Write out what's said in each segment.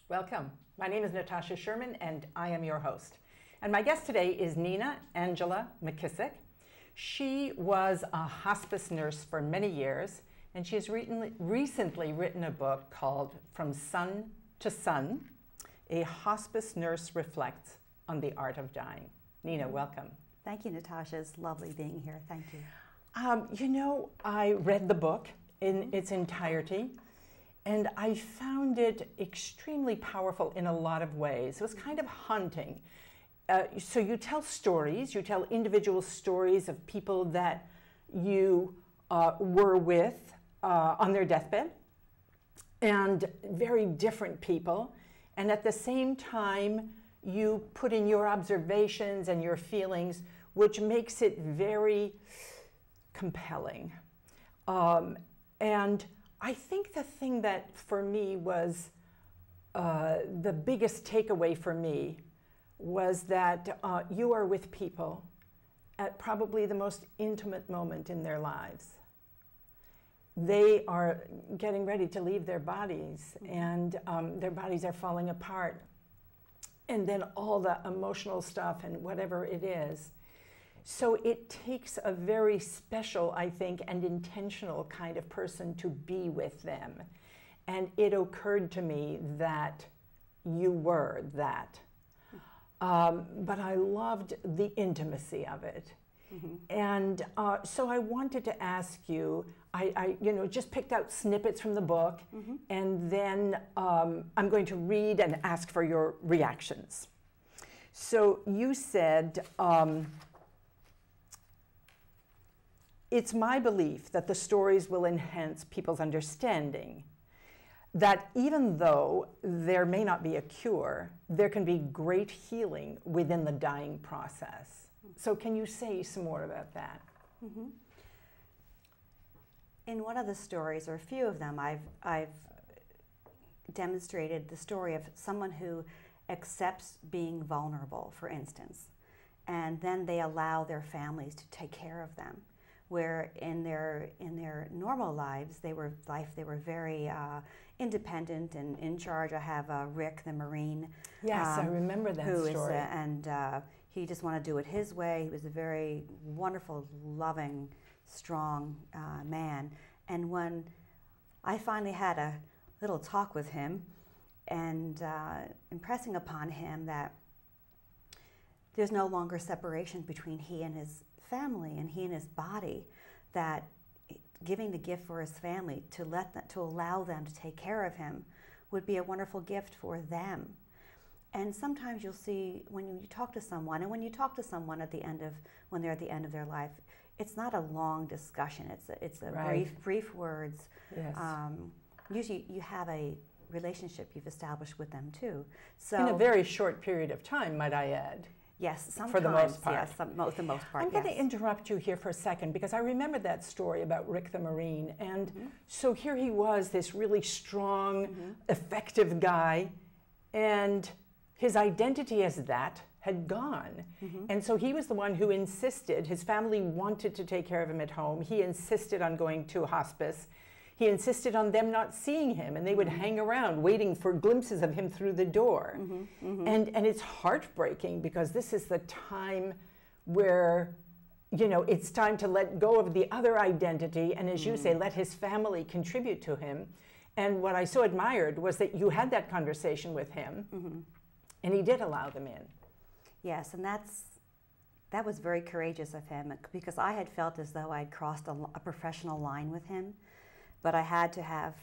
Welcome. My name is Natasha Sherman and I am your host. And my guest today is Nina Angela McKissock. She was a hospice nurse for many years, and she has recently written a book called From Sun to Sun, A Hospice Nurse Reflects on the Art of Dying. Nina, welcome. Thank you, Natasha. It's lovely being here. Thank you. I read the book in its entirety, and I found it extremely powerful in a lot of ways. It was kind of haunting. So you tell stories, you tell individual stories of people that you were with on their deathbed, and very different people. And at the same time, you put in your observations and your feelings, which makes it very compelling. And I think the thing that for me was the biggest takeaway for me was that you are with people at probably the most intimate moment in their lives. They are getting ready to leave their bodies, and their bodies are falling apart. And then all the emotional stuff and whatever it is. So it takes a very special, I think, and intentional kind of person to be with them. And it occurred to me that you were that. But I loved the intimacy of it. Mm-hmm. And so I wanted to ask you, I just picked out snippets from the book, mm-hmm. and then I'm going to read and ask for your reactions. So you said, it's my belief that the stories will enhance people's understanding, that even though there may not be a cure, there can be great healing within the dying process. So can you say some more about that? Mm-hmm. In one of the stories, or a few of them, I've demonstrated the story of someone who accepts being vulnerable, for instance, and then they allow their families to take care of them. Where in their normal lives, they were very independent and in charge. I have Rick, the Marine. Yes, I remember that story. He just wanted to do it his way. He was a very wonderful, loving, strong man. And when I finally had a little talk with him, and impressing upon him that there's no longer separation between he and his family and he and his body, that giving the gift for his family to allow them to take care of him would be a wonderful gift for them. And sometimes you'll see when you talk to someone, and when you talk to someone when they're at the end of their life, it's not a long discussion. It's a right. brief words. Yes. Usually you have a relationship you've established with them too. So in a very short period of time, might I add. Yes, sometimes. For the most part. Yes, the most part. I'm going to interrupt you here for a second, because I remember that story about Rick the Marine. And mm-hmm. so here he was, this really strong, mm-hmm. effective guy, and his identity as that had gone. Mm-hmm. And so he was the one who insisted. His family wanted to take care of him at home. He insisted on going to hospice. He insisted on them not seeing him, and they would mm-hmm. hang around waiting for glimpses of him through the door. Mm-hmm. Mm-hmm. And it's heartbreaking, because this is the time where, it's time to let go of the other identity, and as mm-hmm. you say, let his family contribute to him. And what I so admired was that you had that conversation with him, mm-hmm. and he did allow them in. Yes, and that was very courageous of him, because I had felt as though I'd crossed a professional line with him. But I had to have,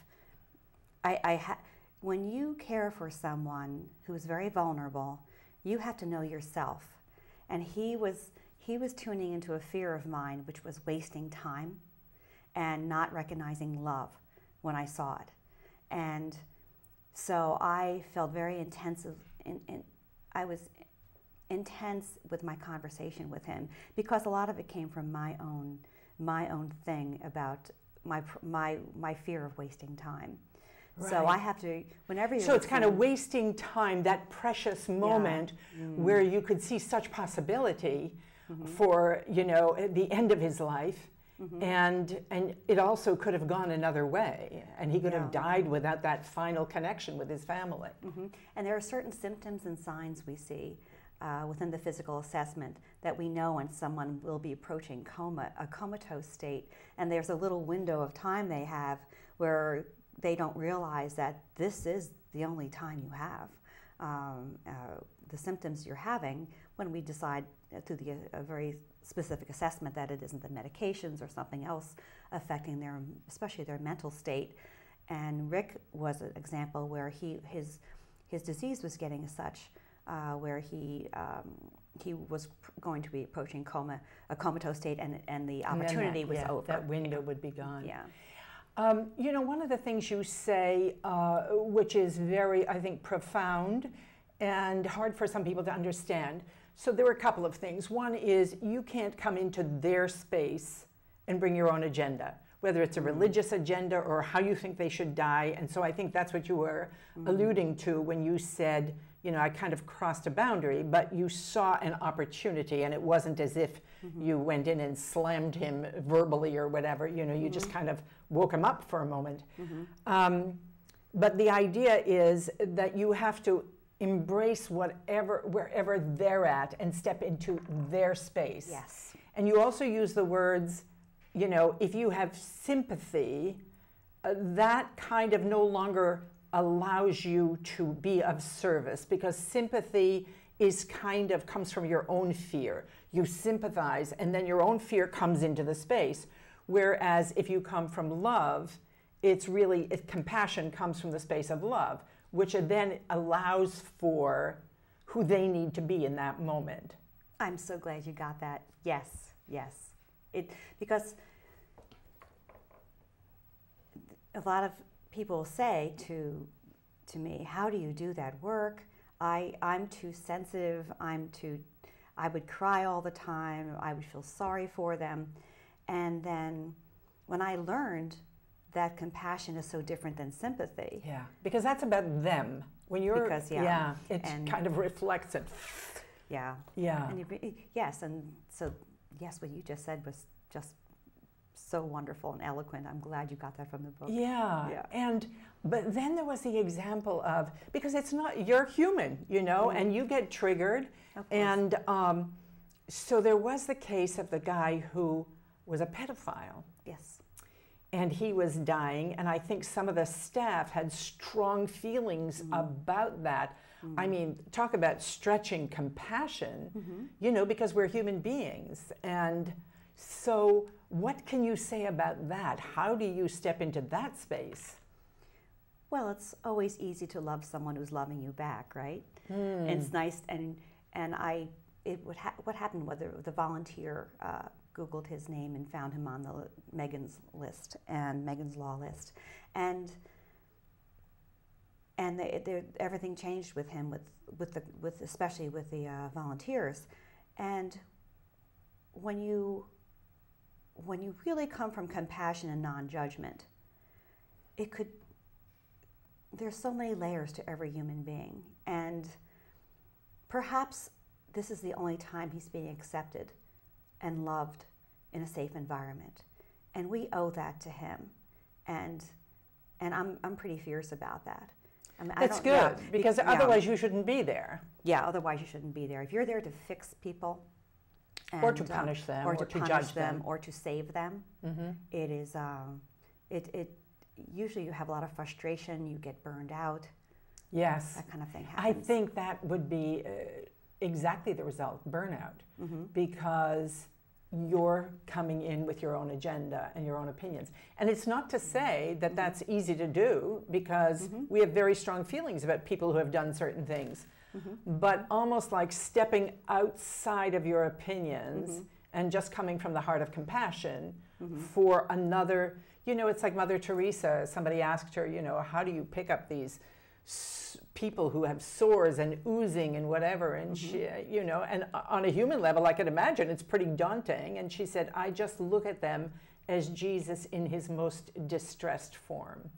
when you care for someone who is very vulnerable, you have to know yourself. And he was tuning into a fear of mine, which was wasting time and not recognizing love when I saw it. And so I felt very intensive, I was intense with my conversation with him, because a lot of it came from my own thing about my fear of wasting time. Right. So I have to, whenever you're So it's kind of wasting time, that precious moment where you could see such possibility for, the end of his life. And it also could have gone another way, and he could have died without that final connection with his family. And there are certain symptoms and signs we see within the physical assessment that we know when someone will be approaching a comatose state, and there's a little window of time they have where they don't realize that this is the only time you have. The symptoms you're having, when we decide through a very specific assessment that it isn't the medications or something else affecting especially their mental state. And Rick was an example where his disease was getting such where he was going to be approaching a comatose state, and the opportunity was over. That window would be gone. Yeah. You know, one of the things you say, which is very, I think, profound and hard for some people to understand. So there were a couple of things. One is you can't come into their space and bring your own agenda, whether it's a religious agenda or how you think they should die. And so I think that's what you were alluding to when you said, you know, I kind of crossed a boundary, but you saw an opportunity, and it wasn't as if you went in and slammed him verbally or whatever. You know, you just kind of woke him up for a moment. But the idea is that you have to embrace wherever they're at and step into their space. Yes. And you also use the words, you know, if you have sympathy, that kind of no longer allows you to be of service, because sympathy is comes from your own fear. You sympathize, and then your own fear comes into the space. Whereas if you come from love, compassion comes from the space of love, which then allows for who they need to be in that moment. I'm so glad you got that. Yes, yes. Because a lot of people say to me, how do you do that work? I'm too sensitive, I would cry all the time, I would feel sorry for them. And then when I learned that compassion is so different than sympathy. Yeah, because that's about them. When you're, it kind of reflects it. Yeah. Yeah. And yes, what you just said was just so wonderful and eloquent. I'm glad you got that from the book. Yeah. But then there was the example of, because it's not, you're human, you know, and you get triggered. And so there was the case of the guy who was a pedophile. Yes. And he was dying, and I think some of the staff had strong feelings about that. I mean, talk about stretching compassion, you know, because we're human beings. And so what can you say about that? How do you step into that space? Well, it's always easy to love someone who's loving you back, right? And it's nice, what happened was the volunteer Googled his name and found him on the Megan's list and Megan's Law list, and everything changed with him, especially with the volunteers. And when you really come from compassion and non-judgment, there's so many layers to every human being, and perhaps this is the only time he's being accepted and loved in a safe environment, and we owe that to him. And I'm pretty fierce about that. I mean, that's good, because otherwise you shouldn't be there. Yeah, otherwise you shouldn't be there. If you're there to fix people, or to punish them, or to judge them, or to save them, it is usually you have a lot of frustration. You get burned out. Yes, that kind of thing happens. I think that would be exactly the result: burnout, because you're coming in with your own agenda and your own opinions. And it's not to say that that's easy to do, because we have very strong feelings about people who have done certain things. But almost like stepping outside of your opinions and just coming from the heart of compassion for another, you know, it's like Mother Teresa. Somebody asked her, you know, how do you pick up these people who have sores and oozing and whatever, and she, you know, and on a human level I could imagine it's pretty daunting, and she said, I just look at them as Jesus in his most distressed form.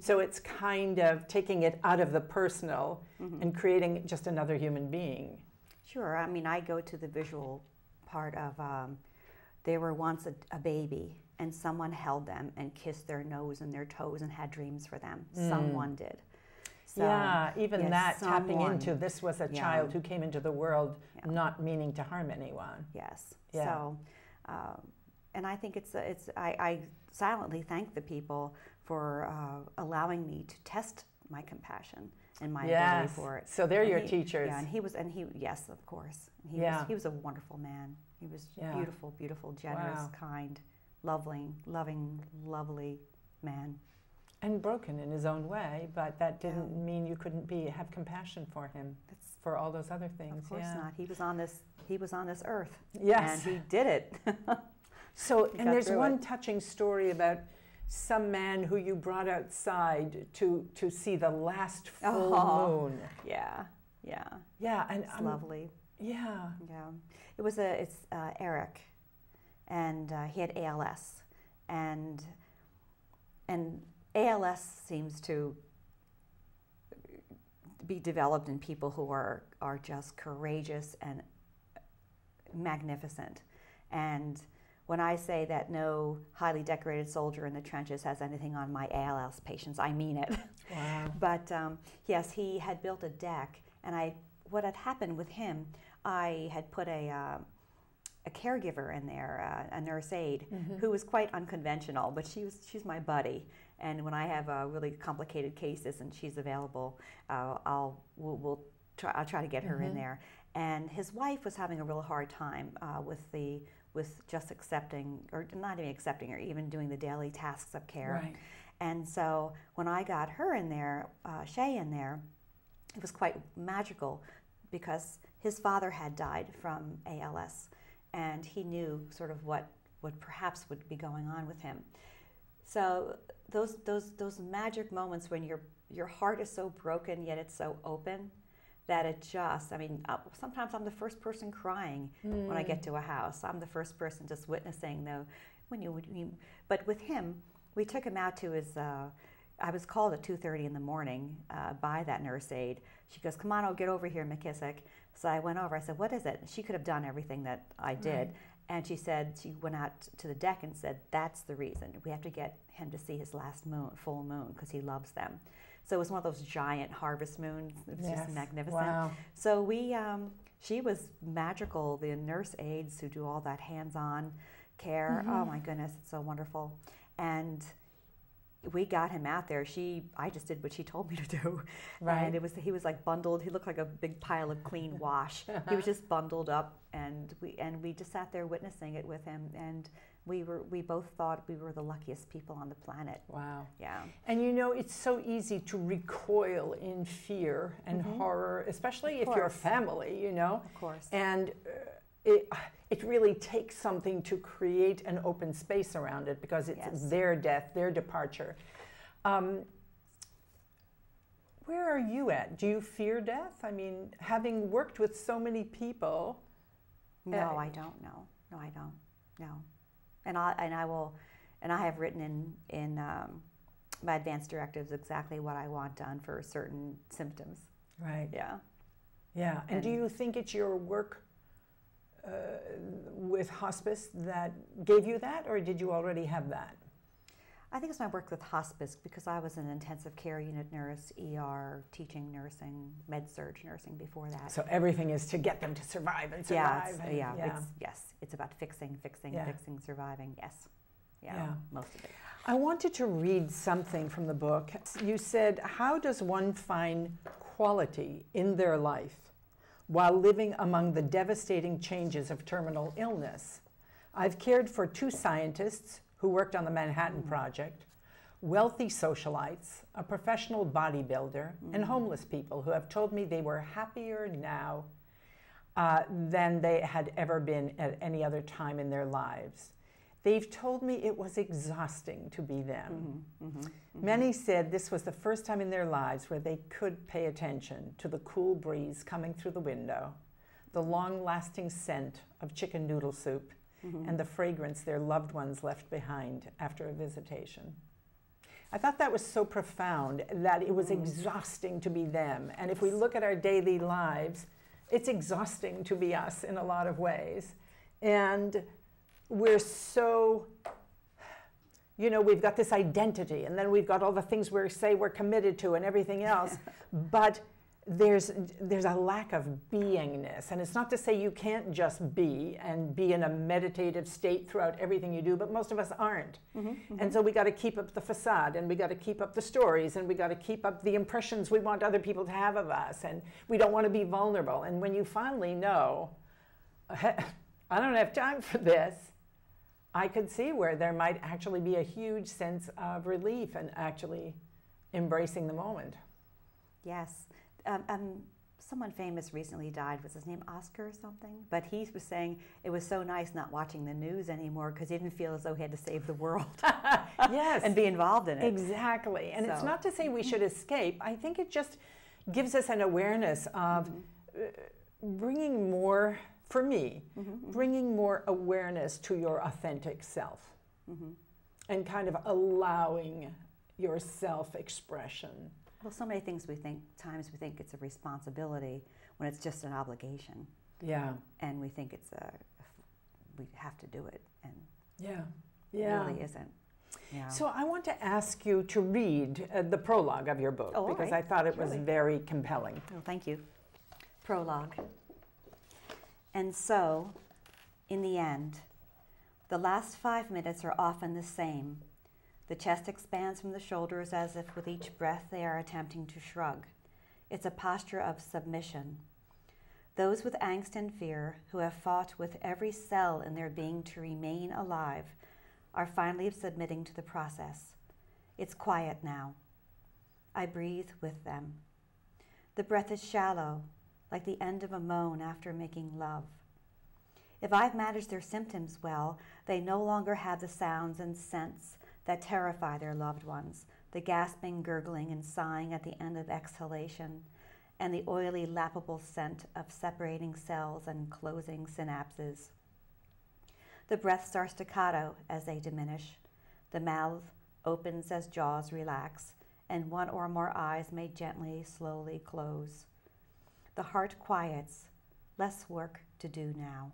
So it's kind of taking it out of the personal and creating just another human being. Sure. I mean, I go to the visual part of they were once a baby and someone held them and kissed their nose and their toes and had dreams for them. Someone did. So, yeah, even yes, that tapping someone. into this was a child who came into the world not meaning to harm anyone. Yes. Yeah. So, and I think I silently thank the people for allowing me to test my compassion and my ability for it. So they're your teachers. Yeah, and he yes, of course. He was a wonderful man. He was beautiful, beautiful, generous, kind, loving, lovely man. And broken in his own way, but that didn't mean you couldn't have compassion for him. For all those other things. Of course not. He was on this earth. Yes. And he did it. So, and there's one touching story about some man who you brought outside to see the last full moon. Yeah. And it's lovely. Yeah. It's Eric, and he had ALS, and ALS seems to be developed in people who are just courageous and magnificent. And when I say that no highly decorated soldier in the trenches has anything on my ALS patients, I mean it. Wow. But yes, he had built a deck, and what had happened with him, I had put a caregiver in there, a nurse aide, who was quite unconventional, but she's my buddy. And when I have really complicated cases and she's available, I'll try to get her in there. And his wife was having a real hard time with just accepting, or not even accepting, or even doing the daily tasks of care. Right. And so when I got her in there, Shay in there, it was quite magical because his father had died from ALS, and he knew sort of what perhaps would be going on with him. So those magic moments when your heart is so broken yet it's so open that it just, sometimes I'm the first person crying when I get to a house. I'm the first person just witnessing but with him, we took him out to his, I was called at 2:30 in the morning by that nurse aide. She goes, "Come on, get over here, McKissock." So I went over, I said, "What is it?" She could have done everything that I did. Right. And she went out to the deck and said, "That's the reason. We have to get him to see his last full moon, because he loves them." So it was one of those giant harvest moons. It was just magnificent. Wow. So she was magical. The nurse aides who do all that hands-on care. Oh my goodness, it's so wonderful. And we got him out there. I just did what she told me to do. Right. And he was like bundled. He looked like a big pile of clean wash. He was just bundled up, and we just sat there witnessing it with him, and we both thought we were the luckiest people on the planet. Wow. Yeah. And it's so easy to recoil in fear and horror, especially if you're family, Of course. And it really takes something to create an open space around it, because it's their death, their departure. Where are you at? Do you fear death? Having worked with so many people. No, I don't know. No, I don't. No. And I have written in my advanced directives exactly what I want done for certain symptoms. Right. Yeah. Yeah. And do you think it's your work with hospice that gave you that, or did you already have that? I think it's my work with hospice, because I was an intensive care unit nurse, ER, teaching nursing, med-surg nursing before that. So everything is to get them to survive and survive. It's about fixing, surviving. Yes. Yeah, most of it. I wanted to read something from the book. You said, "How does one find quality in their life while living among the devastating changes of terminal illness? I've cared for 2 scientists who worked on the Manhattan Project, wealthy socialites, a professional bodybuilder, and homeless people who have told me they were happier now than they had ever been at any other time in their lives. They've told me it was exhausting to be them. Many said this was the first time in their lives where they could pay attention to the cool breeze coming through the window, the long-lasting scent of chicken noodle soup, and the fragrance their loved ones left behind after a visitation." I thought that was so profound, that it was exhausting to be them. And if we look at our daily lives, it's exhausting to be us in a lot of ways. And we're so, you know, we've got this identity, and then we've got all the things we say we're committed to and everything else, but there's a lack of beingness. And it's not to say you can't just be and be in a meditative state throughout everything you do, but most of us aren't. And so we got to keep up the facade, and we got to keep up the stories, and we got to keep up the impressions we want other people to have of us, and we don't want to be vulnerable. And when you finally know, I don't have time for this, I could see where there might actually be a huge sense of relief and actually embracing the moment. Yes. Someone famous recently died. Was his name Oscar or something? But he was saying it was so nice not watching the news anymore because he didn't feel as though he had to save the world. Yes. And be involved in it. Exactly. And it's not to say we should escape. I think it just gives us an awareness of bringing more, for me, bringing more awareness to your authentic self and kind of allowing your self-expression. Well, so many things times we think it's a responsibility when it's just an obligation. Yeah. And we think we have to do it, and it really isn't. Yeah. So I want to ask you to read the prologue of your book, because I thought it was very compelling. Oh, thank you. Prologue. And so, in the end, the last 5 minutes are often the same. The chest expands from the shoulders as if with each breath they are attempting to shrug. It's a posture of submission. Those with angst and fear, who have fought with every cell in their being to remain alive, are finally submitting to the process. It's quiet now. I breathe with them. The breath is shallow, like the end of a moan after making love. If I've managed their symptoms well, they no longer have the sounds and scents that terrify their loved ones, the gasping, gurgling, and sighing at the end of exhalation, and the oily, lappable scent of separating cells and closing synapses. The breath starts staccato as they diminish. The mouth opens as jaws relax, and one or more eyes may gently, slowly close. The heart quiets, less work to do now.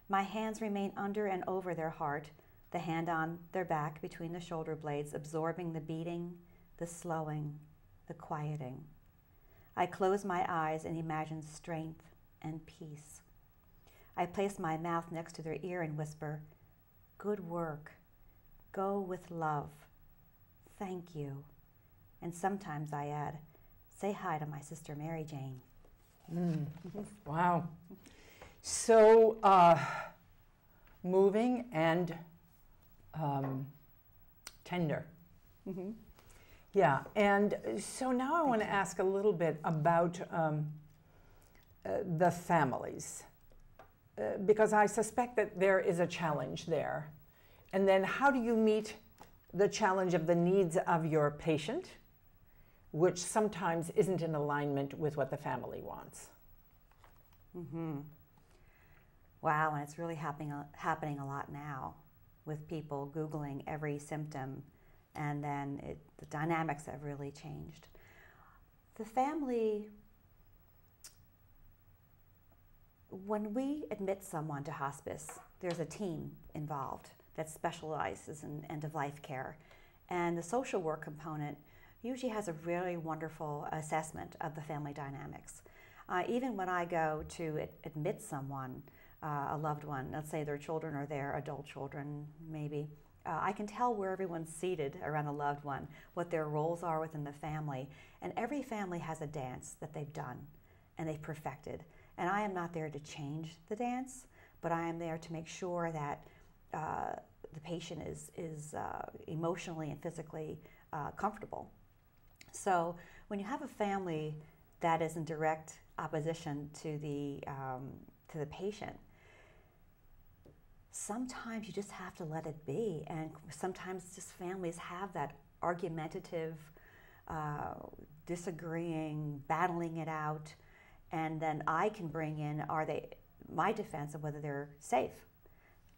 My hands remain under and over their heart, the hand on their back between the shoulder blades, absorbing the beating, the slowing, the quieting. I close my eyes and imagine strength and peace. I place my mouth next to their ear and whisper, "Good work. Go with love. Thank you." And sometimes I add, "Say hi to my sister Mary Jane." Wow. So moving and tender. Yeah, and so now I want to ask a little bit about the families, because I suspect that there is a challenge there. And then how do you meet the challenge of the needs of your patient, which sometimes isn't in alignment with what the family wants? Wow, and it's really happening a lot now, with people Googling every symptom, and then the dynamics have really changed. The family, when we admit someone to hospice, there's a team involved that specializes in end-of-life care, and the social work component usually has a really wonderful assessment of the family dynamics. Even when I go to admit someone, a loved one, let's say their children are there, adult children maybe, I can tell where everyone's seated around the loved one, what their roles are within the family. And every family has a dance that they've done and they've perfected. And I am not there to change the dance, but I am there to make sure that the patient is emotionally and physically comfortable. So when you have a family that is in direct opposition to the patient, sometimes you just have to let it be, and sometimes just families have that argumentative, disagreeing, battling it out, and then I can bring in my defense of whether they're safe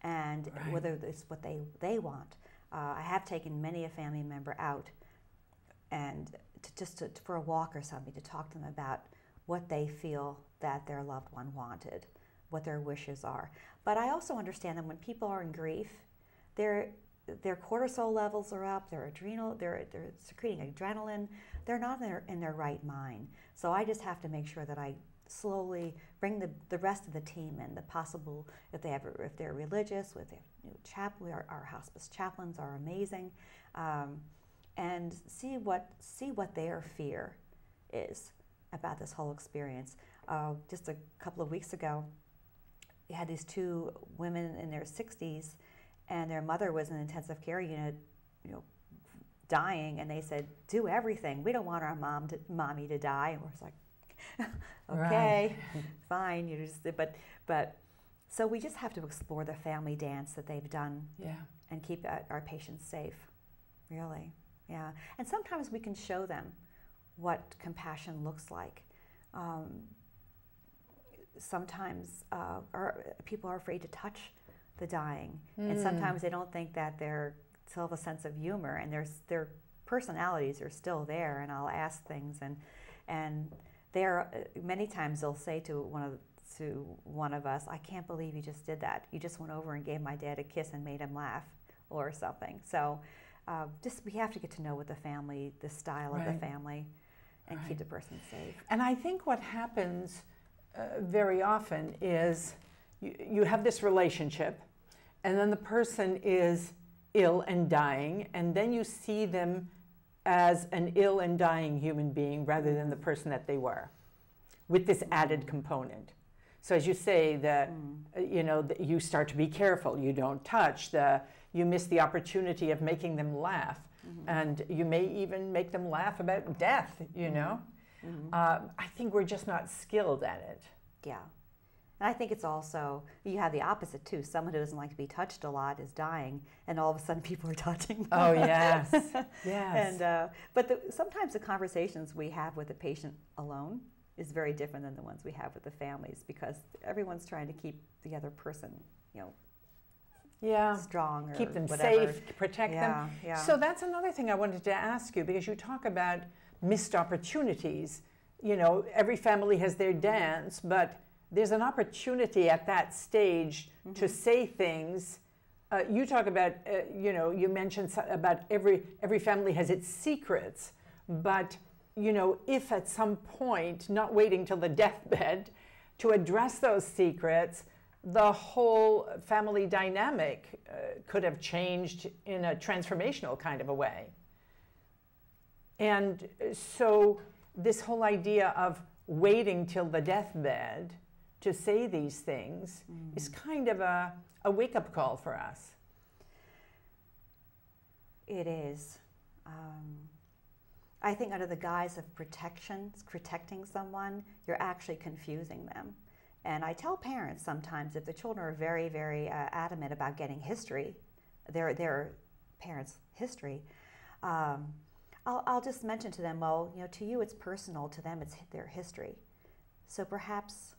and whether it's what they want. I have taken many a family member out and for a walk or something to talk to them about what they feel that their loved one wanted, what their wishes are. But I also understand that when people are in grief, their cortisol levels are up, they're secreting adrenaline, they're not in their right mind. So I just have to make sure that I slowly bring the rest of the team in, the possible, if they're religious, with our hospice chaplains are amazing, and see what their fear is about this whole experience. Just a couple of weeks ago, we had these two women in their 60s, and their mother was in an intensive care unit, dying, and they said, "Do everything. We don't want our mommy to die." And we're just like, okay, right. Fine. But so we just have to explore the family dance that they've done, and keep our patients safe. Really, yeah. And sometimes we can show them what compassion looks like. Sometimes people are afraid to touch the dying, and sometimes they don't think that they're still have a sense of humor, and their personalities are still there. And I'll ask things, and many times they'll say to one of us, "I can't believe you just did that. You just went over and gave my dad a kiss and made him laugh," or something. So we have to get to know the style of the family, and keep the person safe. And I think what happens very often is you have this relationship, and then the person is ill and dying, and then you see them as an ill and dying human being rather than the person that they were, with this added component. So as you say, you start to be careful. You don't touch. You miss the opportunity of making them laugh, and you may even make them laugh about death. I think we're just not skilled at it. Yeah. And I think it's also, you have the opposite too. Someone who doesn't like to be touched a lot is dying, and all of a sudden people are touching them. Oh, yes. Yes. But sometimes the conversations we have with the patient alone is very different than the ones we have with the families, because everyone's trying to keep the other person, strong, or keep them whatever. safe, protect them. Yeah. So that's another thing I wanted to ask you, because you talk about missed opportunities. Every family has their dance, but there's an opportunity at that stage to say things. You talk about, you mentioned about every family has its secrets, but if at some point, not waiting till the deathbed, to address those secrets, the whole family dynamic could have changed in a transformational kind of a way. And so this whole idea of waiting till the deathbed to say these things is kind of a wake-up call for us. It is. I think under the guise of protecting someone, you're actually confusing them. And I tell parents sometimes, if the children are very, very adamant about getting history, their parents' history, I'll just mention to them, well, to you it's personal, to them it's their history. So perhaps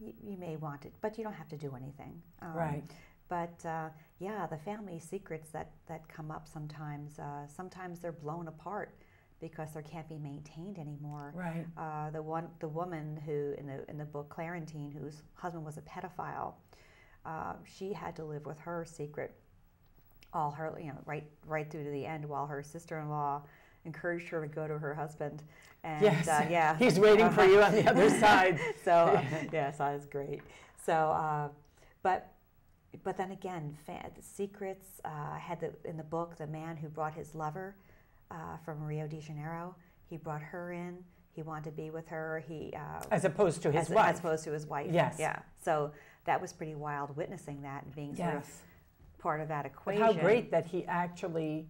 you may want it, but you don't have to do anything. Right. But the family secrets that come up sometimes they're blown apart because they can't be maintained anymore. Right. The woman who in the book, Clarentine, whose husband was a pedophile, she had to live with her secret all her, right through to the end, while her sister-in-law encouraged her to go to her husband. And, yes, he's waiting for you on the other side. So yes, that was great. So, but then again, the secrets. I had in the book, the man who brought his lover from Rio de Janeiro. He brought her in. He wanted to be with her. As opposed to his wife. As opposed to his wife. Yes. Yeah. So that was pretty wild, witnessing that and being sort of part of that equation. But how great that he actually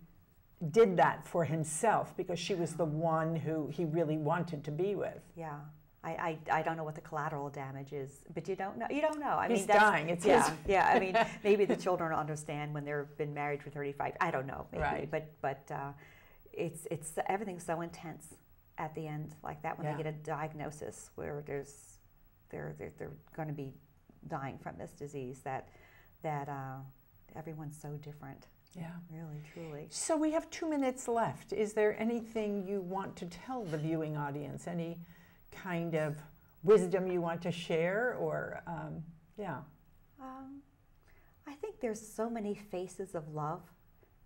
did that for himself, because she was the one who he really wanted to be with. Yeah. I don't know what the collateral damage is, but you don't know. He's dying. It's his. Yeah. I mean, maybe the children will understand when they've been married for 35. I don't know. Maybe. Right. But it's everything's so intense at the end, like that, when they get a diagnosis where they're going to be dying from this disease, that everyone's so different. Yeah. Really, truly. So we have 2 minutes left. Is there anything you want to tell the viewing audience? Any kind of wisdom you want to share, or yeah. I think there's so many faces of love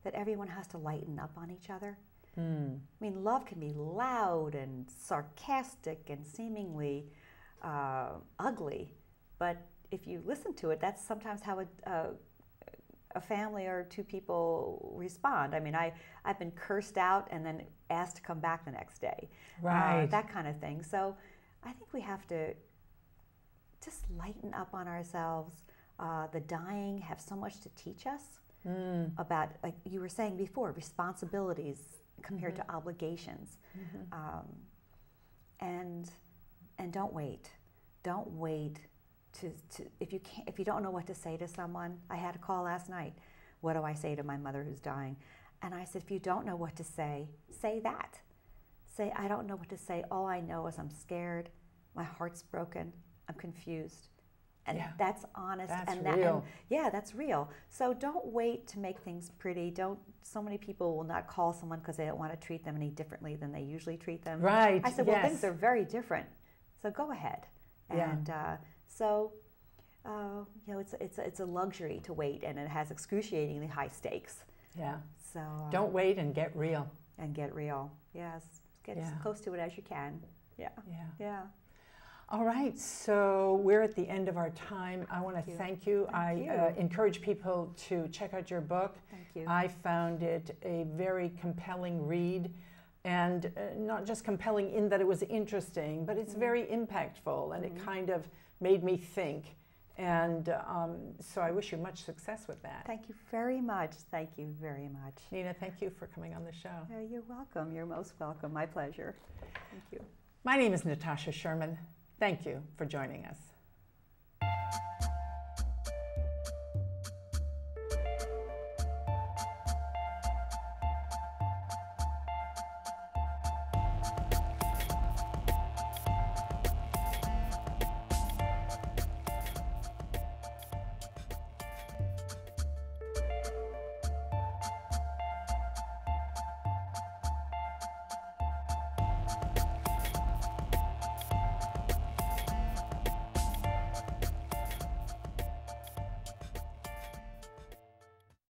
that everyone has to lighten up on each other. I mean, love can be loud and sarcastic and seemingly ugly, but if you listen to it, that's sometimes how a family or two people respond. I mean, I've been cursed out and then asked to come back the next day. Right. That kind of thing. So I think we have to just lighten up on ourselves. The dying have so much to teach us about, like you were saying before, responsibilities compared to obligations. And don't wait. Don't wait to if you don't know what to say to someone. I had a call last night. What do I say to my mother who's dying? And I said, if you don't know what to say that. Say, I don't know what to say. All I know is I'm scared. My heart's broken. I'm confused. And that's honest. That's real. Yeah, that's real. So don't wait to make things pretty. So many people will not call someone because they don't want to treat them any differently than they usually treat them. Right. I said, well, things are very different. So go ahead. And you know, it's a luxury to wait, and it has excruciatingly high stakes. Yeah. So don't wait and get real. And get real. Yes. Get as close to it as you can. Yeah. Yeah. Yeah. All right, so we're at the end of our time. I want to thank you. I encourage people to check out your book. Thank you. I found it a very compelling read, and not just compelling in that it was interesting, but it's very impactful, and it kind of made me think. And so I wish you much success with that. Thank you very much. Thank you very much. Nina, thank you for coming on the show. You're welcome. You're most welcome. My pleasure. Thank you. My name is Natasha Sherman. Thank you for joining us.